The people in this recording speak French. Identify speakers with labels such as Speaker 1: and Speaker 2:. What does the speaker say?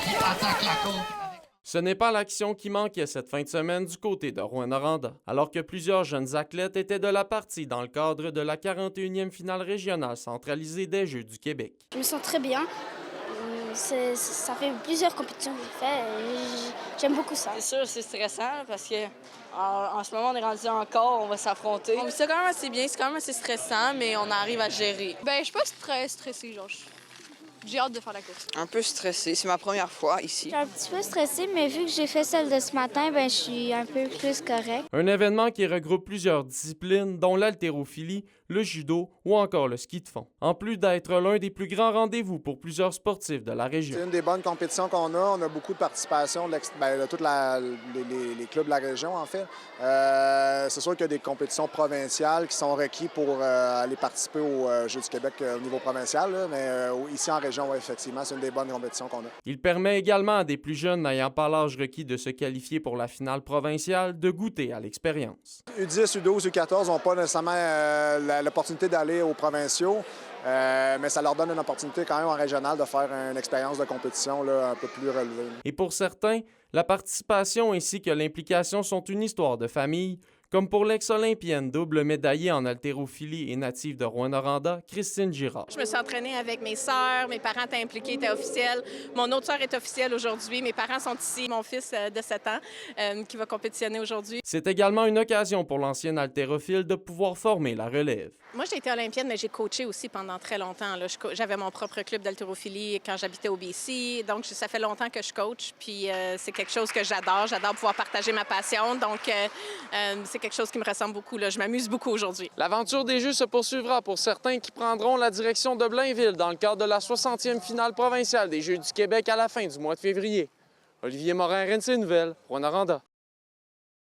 Speaker 1: qui attaque la côte.
Speaker 2: Ce n'est pas l'action qui manquait cette fin de semaine du côté de Rouyn-Noranda, alors que plusieurs jeunes athlètes étaient de la partie dans le cadre de la 41e finale régionale centralisée des Jeux du Québec.
Speaker 3: Je me sens très bien. Ça fait plusieurs compétitions que j'ai fait et j'aime beaucoup ça.
Speaker 4: C'est sûr, c'est stressant parce que en ce moment, on est rendu encore, on va s'affronter. On vit ça quand même assez bien, c'est quand même assez stressant, mais on arrive à gérer.
Speaker 5: Je suis pas très stressée, genre. J'ai hâte de faire la course.
Speaker 4: Un peu stressé, c'est ma première fois ici.
Speaker 3: Je suis un petit peu stressée, mais vu que j'ai fait celle de ce matin, je suis un peu plus correcte.
Speaker 2: Un événement qui regroupe plusieurs disciplines, dont l'haltérophilie, le judo ou encore le ski de fond. En plus d'être l'un des plus grands rendez-vous pour plusieurs sportifs de la région.
Speaker 6: C'est une des bonnes compétitions qu'on a. On a beaucoup de participation de tous les clubs de la région, en fait. C'est sûr qu'il y a des compétitions provinciales qui sont requises pour aller participer aux Jeux du Québec au niveau provincial, là, mais ici en région, ouais, effectivement, c'est une des bonnes compétitions qu'on a.
Speaker 2: Il permet également à des plus jeunes n'ayant pas l'âge requis de se qualifier pour la finale provinciale de goûter à l'expérience.
Speaker 6: U10, U12, U14 n'ont pas nécessairement l'opportunité d'aller aux provinciaux, mais ça leur donne une opportunité quand même en régional de faire une expérience de compétition là, un peu plus relevée.
Speaker 2: Et pour certains, la participation ainsi que l'implication sont une histoire de famille, comme pour l'ex-olympienne double médaillée en haltérophilie et native de Rouyn-Noranda, Christine Girard.
Speaker 7: Je me suis entraînée avec mes sœurs, mes parents étaient impliqués, étaient officiels. Mon autre sœur est officielle aujourd'hui, mes parents sont ici. Mon fils de 7 ans qui va compétitionner aujourd'hui.
Speaker 2: C'est également une occasion pour l'ancienne haltérophile de pouvoir former la relève.
Speaker 7: Moi, j'ai été olympienne, mais j'ai coaché aussi pendant très longtemps. J'avais mon propre club d'haltérophilie quand j'habitais au BC. Donc, ça fait longtemps que je coach. Puis, c'est quelque chose que j'adore. J'adore pouvoir partager ma passion. Donc, c'est quelque chose qui me ressemble beaucoup. Là. Je m'amuse beaucoup aujourd'hui.
Speaker 2: L'aventure des Jeux se poursuivra pour certains qui prendront la direction de Blainville dans le cadre de la 60e finale provinciale des Jeux du Québec à la fin du mois de février. Olivier Morin, RNC Nouvelles, Rouyn-Noranda.